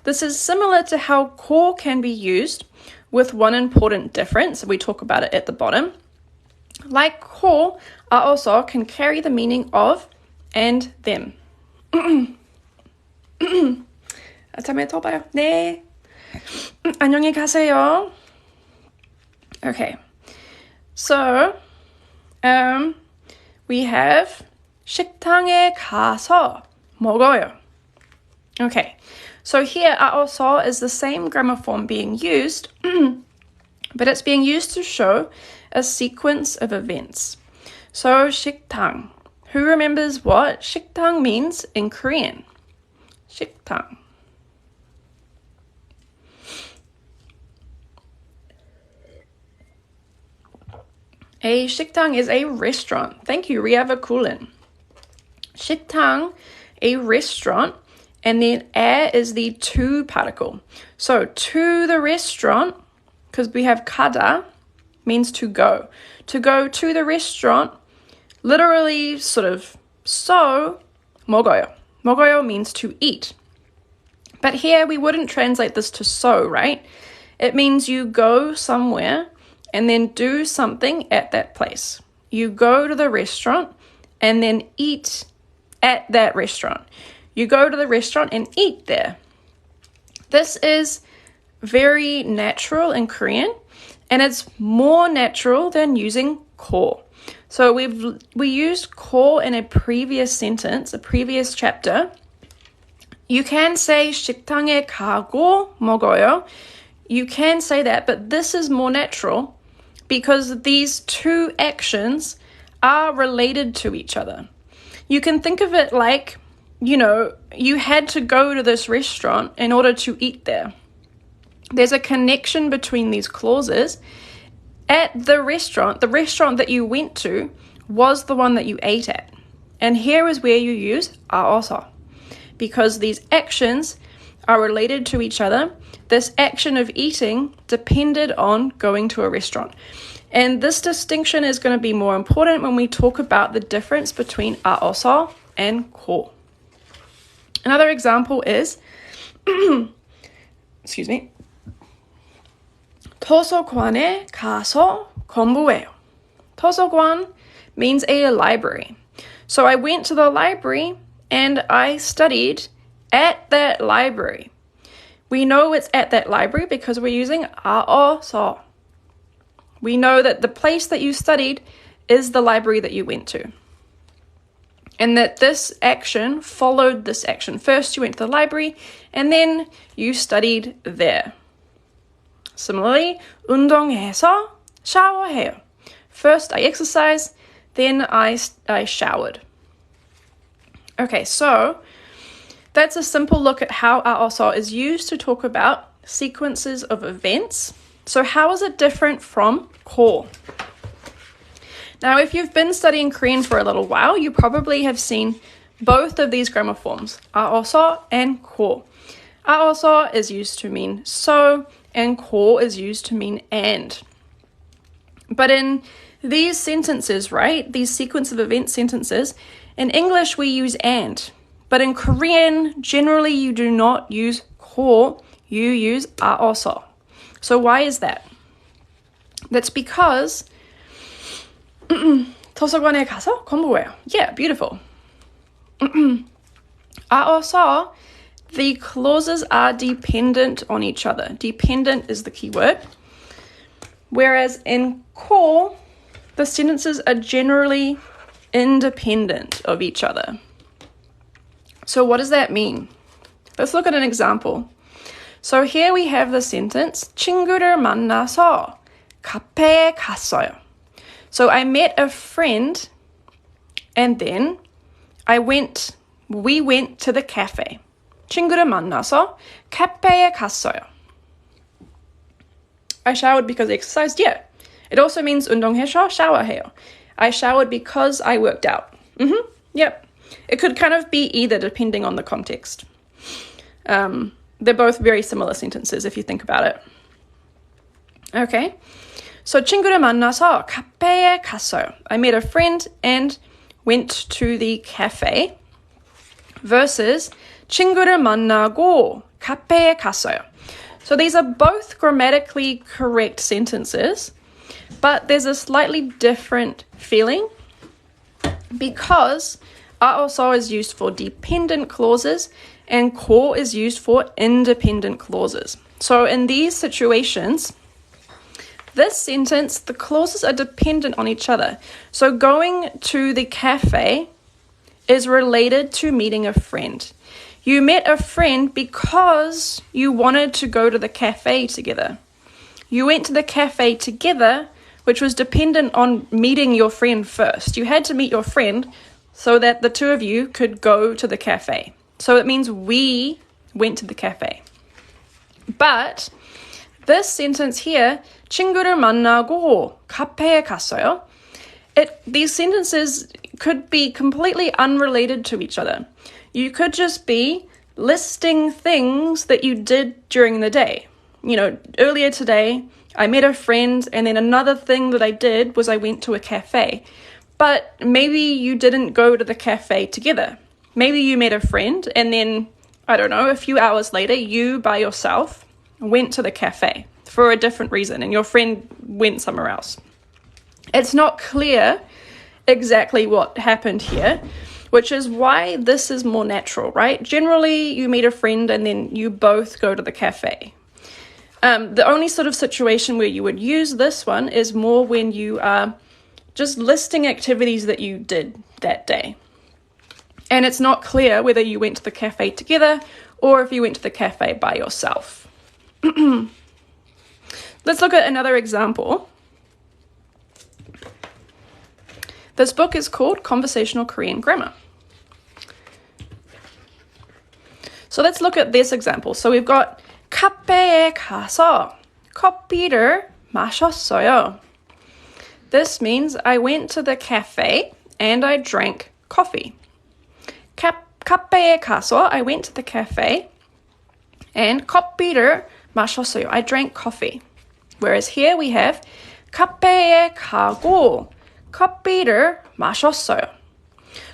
This is similar to how core can be used with one important difference. We talk about it at the bottom. Like core, 아어서 can carry the meaning of and them. 다음에 또 봐요. 네. 안녕히 가세요. Okay. So, we have 식당에 가서 먹어요. Okay. So here, 아어서 is the same grammar form being used, but it's being used to show a sequence of events. So, 식당. Who remembers what 식당 means in Korean? 식당. A 식당 is a restaurant. Thank you, Riava Kulin. 식당, a restaurant, and then 에 is the to particle. So, to the restaurant, because we have 가다, means to go. To go to the restaurant, literally sort of so, 먹어요. 먹어요 means to eat. But here we wouldn't translate this to so, right? It means you go somewhere and then do something at that place. You go to the restaurant and then eat at that restaurant. You go to the restaurant and eat there. This is very natural in Korean, and it's more natural than using core. So we used core in a previous sentence, a previous chapter. You can say 식당에 가고 먹어요. You can say that, but this is more natural because these two actions are related to each other. You can think of it like, you had to go to this restaurant in order to eat there. There's a connection between these clauses. At the restaurant that you went to was the one that you ate at. And here is where you use 아어서. Because these actions are related to each other, this action of eating depended on going to a restaurant. And this distinction is going to be more important when we talk about the difference between 아어서 and core. Another example is, excuse me, 도서관에 가서 공부해요. 도서관 means a library. So I went to the library and I studied at that library. We know it's at that library because we're using 아어서. We know that the place that you studied is the library that you went to. and that this action followed this action. First, you went to the library, and then you studied there. Similarly, 운동해서 샤워해요. First, I exercise, then I showered. Okay, so that's a simple look at how 아어서 is used to talk about sequences of events. So how is it different from 고? Now, if you've been studying Korean for a little while, you probably have seen both of these grammar forms, 아어서 and 고. 아어서 is used to mean so, and 고 is used to mean and. But in these sentences, right, these sequence of event sentences, in English we use and. But in Korean, generally you do not use 고, you use 아어서. So why is that? That's because 도서관에 가서 공부해요. Yeah, beautiful. 아어서, the clauses are dependent on each other. Dependent is the key word. Whereas in 고, the sentences are generally independent of each other. So what does that mean? Let's look at an example. So here we have the sentence, 친구를 만나서 카페에 갔어요. So I met a friend, and then we went to the cafe. 친구를 만나서 카페에 갔어요. I showered because I exercised, yeah. It also means 운동해서 샤워해요. I showered because I worked out. Yep. It could kind of be either depending on the context. They're both very similar sentences if you think about it. Okay. So 친구를 만나서 카페에 갔어요. I met a friend and went to the cafe. Versus 친구를 만나고 카페에 갔어요. So these are both grammatically correct sentences, but there's a slightly different feeling because 아어서 is used for dependent clauses and 고 is used for independent clauses. So in these situations, this sentence, the clauses are dependent on each other. So going to the cafe is related to meeting a friend. You met a friend because you wanted to go to the cafe together. You went to the cafe together, which was dependent on meeting your friend first. You had to meet your friend so that the two of you could go to the cafe. So it means we went to the cafe. But this sentence here, 친구를 만나고 카페에 갔어요. These sentences could be completely unrelated to each other. You could just be listing things that you did during the day. You know, earlier today, I met a friend, and then another thing that I did was I went to a cafe. But maybe you didn't go to the cafe together. Maybe you met a friend, and then, I don't know, a few hours later, you by yourself went to the cafe for a different reason, and your friend went somewhere else. It's not clear exactly what happened here, which is why this is more natural, right? Generally, you meet a friend and then you both go to the cafe. The only sort of situation where you would use this one is more when you are just listing activities that you did that day. And it's not clear whether you went to the cafe together or if you went to the cafe by yourself. Let's look at another example. This book is called Conversational Korean Grammar. So let's look at this example. So we've got 카페에 가서 커피를 마셨어요. This means I went to the cafe and I drank coffee. 카페에 가서 I went to the cafe and 커피를 마셨어요. I drank coffee. Whereas here we have 카페에 가고 커피를 마셨어요.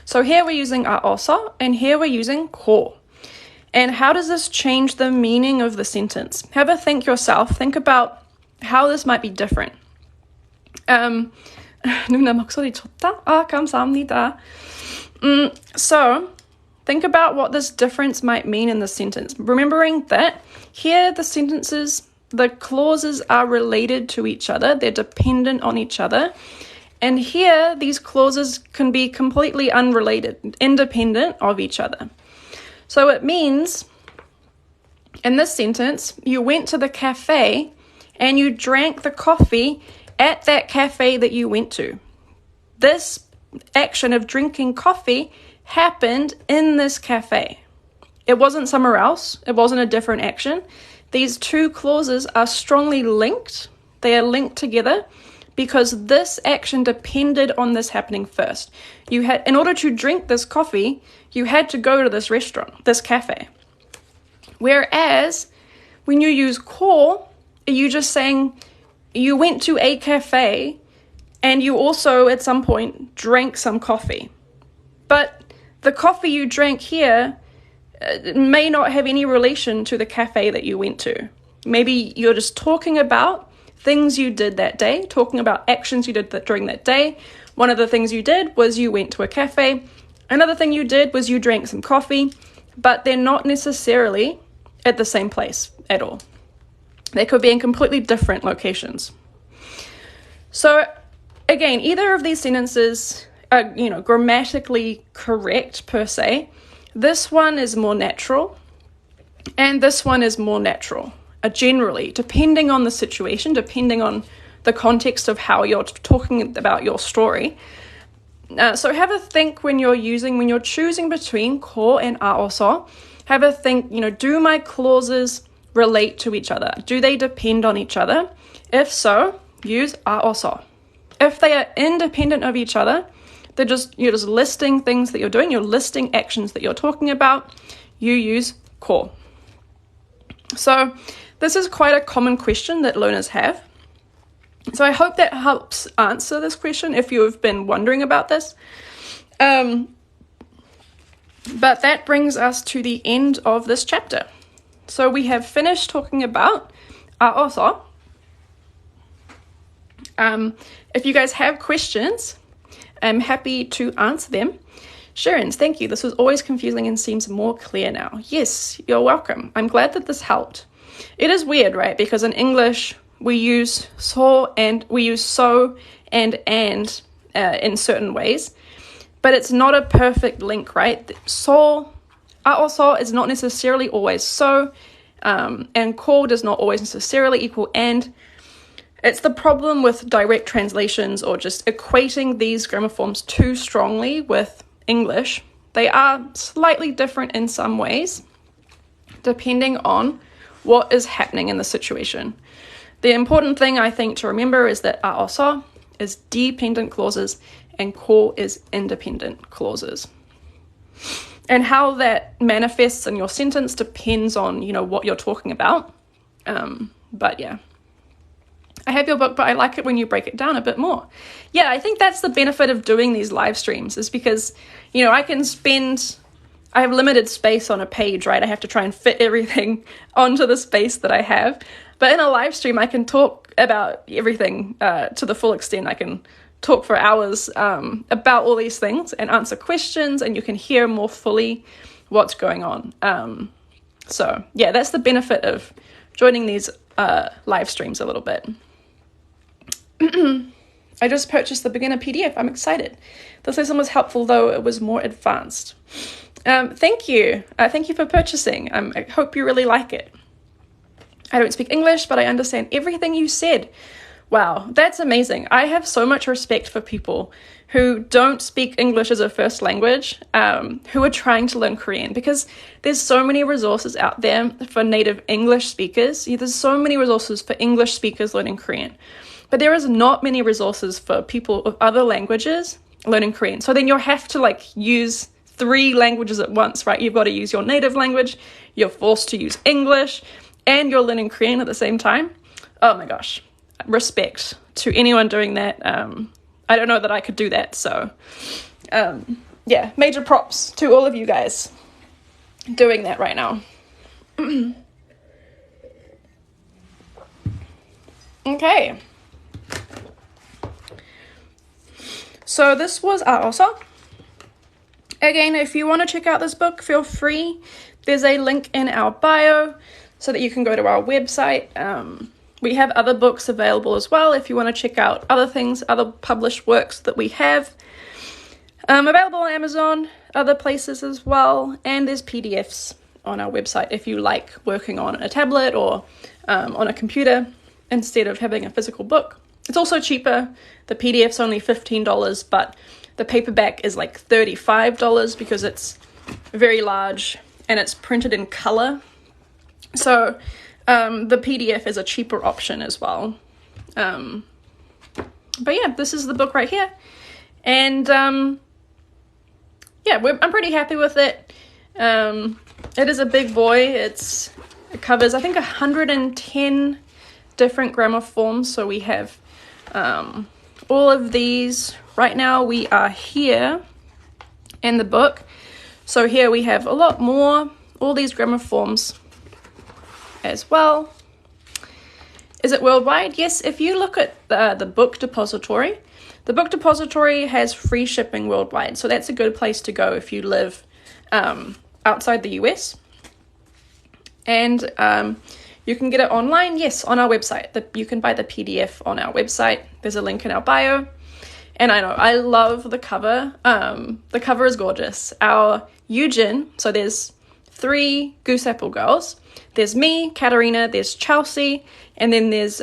So here we're using 아어서 and here we're using 고. And how does this change the meaning of the sentence? Have a think yourself. Think about how this might be different. 누나 목소리 좋다? 감사합니다. So think about what this difference might mean in the sentence. Remembering that here the sentences, the clauses are related to each other. They're dependent on each other. And here, these clauses can be completely unrelated, independent of each other. So it means, in this sentence, you went to the cafe and you drank the coffee at that cafe that you went to. This action of drinking coffee happened in this cafe. It wasn't somewhere else. It wasn't a different action. These two clauses are strongly linked. They are linked together because this action depended on this happening first. In order to drink this coffee, you had to go to this restaurant, this cafe. Whereas when you use ko, you're just saying you went to a cafe and you also at some point drank some coffee. But the coffee you drank here may not have any relation to the cafe that you went to. Maybe you're just talking about things you did that day, talking about actions you did during that day. One of the things you did was you went to a cafe. Another thing you did was you drank some coffee, but they're not necessarily at the same place at all. They could be in completely different locations. So again, either of these sentences are, grammatically correct per se. This one is more natural, and this one is more natural, generally, depending on the situation, depending on the context of how you're talking about your story. So have a think when you're choosing between ko and a also. Have a think, do my clauses relate to each other? Do they depend on each other? If so, use a also. If they are independent of each other, you're just listing things that you're doing, you're listing actions that you're talking about, you use ko. So this is quite a common question that learners have. So I hope that helps answer this question if you've been wondering about this. But that brings us to the end of this chapter. So we have finished talking about a also. If you guys have questions, I'm happy to answer them. Sharon's, thank you. This was always confusing and seems more clear now. Yes, you're welcome. I'm glad that this helped. It is weird, right? Because in English, we use so and in certain ways, but it's not a perfect link, right? So, also is not necessarily always so, and ko does not always necessarily equal and. It's the problem with direct translations or just equating these grammar forms too strongly with English. They are slightly different in some ways, depending on what is happening in the situation. The important thing I think to remember is that a also is dependent clauses and ko is independent clauses. And how that manifests in your sentence depends on, what you're talking about. But yeah. I have your book, but I like it when you break it down a bit more. Yeah, I think that's the benefit of doing these live streams is because, I have limited space on a page, right? I have to try and fit everything onto the space that I have. But in a live stream, I can talk about everything to the full extent. I can talk for hours about all these things and answer questions, and you can hear more fully what's going on. So yeah, that's the benefit of joining these live streams a little bit. I just purchased the beginner PDF. I'm excited. This lesson was helpful, though it was more advanced. Thank you. Thank you for purchasing. I hope you really like it. I don't speak English, but I understand everything you said. Wow, that's amazing. I have so much respect for people who don't speak English as a first language, who are trying to learn Korean, because there's so many resources out there for native English speakers. There's so many resources for English speakers learning Korean, but there is not many resources for people of other languages learning Korean. So then you have to use 3 languages at once, right? You've got to use your native language, you're forced to use English, and you're learning Korean at the same time. Oh my gosh. Respect to anyone doing that. I don't know that I could do that. So, yeah, major props to all of you guys doing that right now. Okay. So this was also. Again, if you want to check out this book, feel free. There's a link in our bio so that you can go to our website, we have other books available as well if you want to check out other things, other published works that we have. Available on Amazon, other places as well, and there's PDFs on our website if you like working on a tablet or on a computer instead of having a physical book. It's also cheaper. The PDF's only $15, but the paperback is like $35 because it's very large and it's printed in color. So the PDF is a cheaper option as well. But yeah, this is the book right here. And yeah, I'm pretty happy with it. It is a big boy. It covers, I think, 110 different grammar forms. So we have all of these. Right now we are here in the book. So here we have a lot more, all these grammar forms as well. Is it worldwide? Yes, if you look at the book depository, the book depository has free shipping worldwide. So that's a good place to go if you live outside the US. And you can get it online, yes, on our website. You can buy the PDF on our website. There's a link in our bio. And I know, I love the cover. The cover is gorgeous. Our Eugene, so there's 3 Goose Apple girls. There's me, Katarina, there's Chelsea, and then there's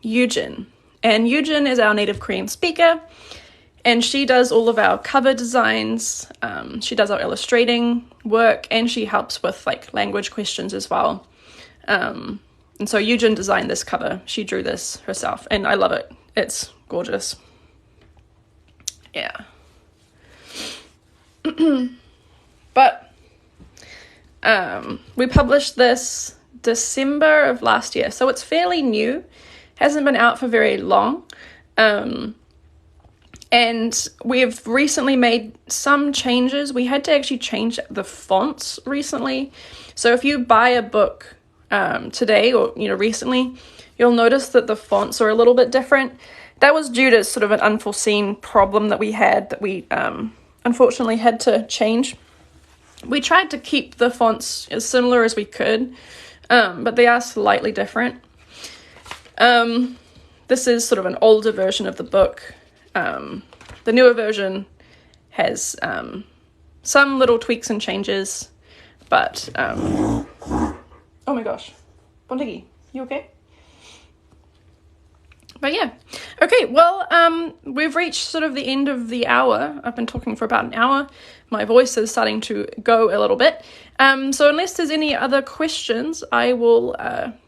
Eugene. And Eugene is our native Korean speaker, and she does all of our cover designs. She does our illustrating work, and she helps with like language questions as well. And so Eugene designed this cover. She drew this herself, and I love it. It's gorgeous. Yeah. But we published this December of last year, so it's fairly new. Hasn't been out for very long. And we've recently made some changes. We had to actually change the fonts recently. So if you buy a book today or recently, you'll notice that the fonts are a little bit different. That was due to sort of an unforeseen problem that we had that we unfortunately had to change. We tried to keep the fonts as similar as we could, but they are slightly different. This is sort of an older version of the book. The newer version has some little tweaks and changes, but oh my gosh, Bontegi, you okay? But yeah, okay, well, we've reached sort of the end of the hour. I've been talking for about an hour. My voice is starting to go a little bit. So unless there's any other questions, I will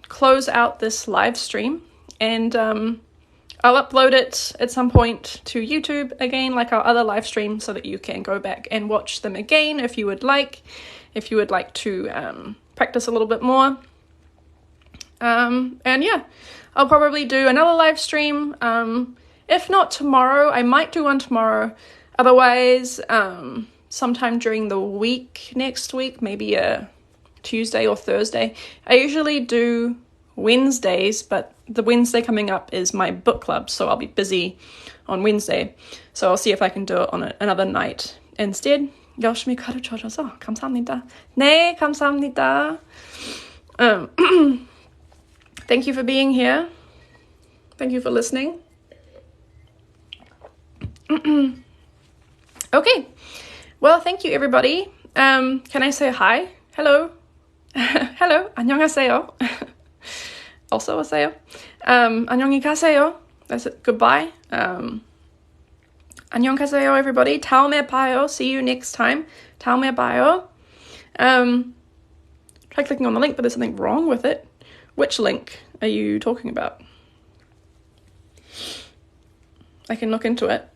close out this live stream, and I'll upload it at some point to YouTube again, like our other live stream, so that you can go back and watch them again if you would like to practice a little bit more. And yeah, I'll probably do another live stream. If not tomorrow, I might do one tomorrow. Otherwise, sometime during the week, next week, maybe a Tuesday or Thursday. I usually do Wednesdays, but the Wednesday coming up is my book club, so I'll be busy on Wednesday. So I'll see if I can do it on another night instead. 열심히 가르쳐줘서 감사합니다. 네, 감사합니다. Thank you for being here. Thank you for listening. Okay. Well, thank you, everybody. Can I say hi? Hello. Hello. 안녕하세요. Also 하세요. 안녕히 가세요. That's it. Goodbye. 안녕 가세요, everybody. 다음에 봐요. See you next time. 다음에 봐요. Try clicking on the link, but there's something wrong with it. Which link are you talking about? I can look into it.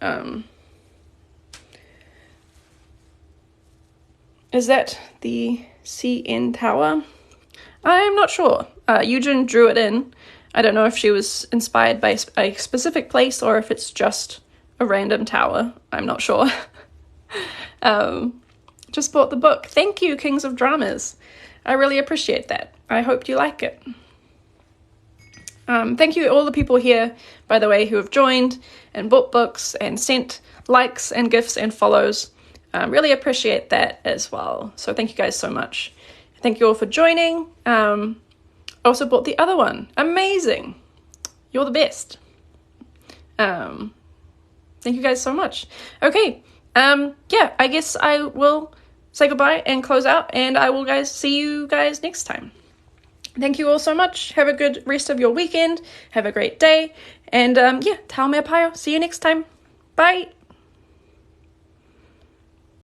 Is that the CN Tower? I'm not sure. Eugene drew it in. I don't know if she was inspired by a specific place or if it's just a random tower. I'm not sure. Just bought the book. Thank you, Kings of Dramas. I really appreciate that. I hope you like it. Thank you all the people here, by the way, who have joined and bought books and sent likes and gifts and follows. Really appreciate that as well. So thank you guys so much. Thank you all for joining. Also bought the other one. Amazing. You're the best. Thank you guys so much. Okay, yeah, I guess I will say goodbye and close out, and I will see you guys next time. Thank you all so much. Have a good rest of your weekend. Have a great day. And yeah, taume payo. See you next time. Bye.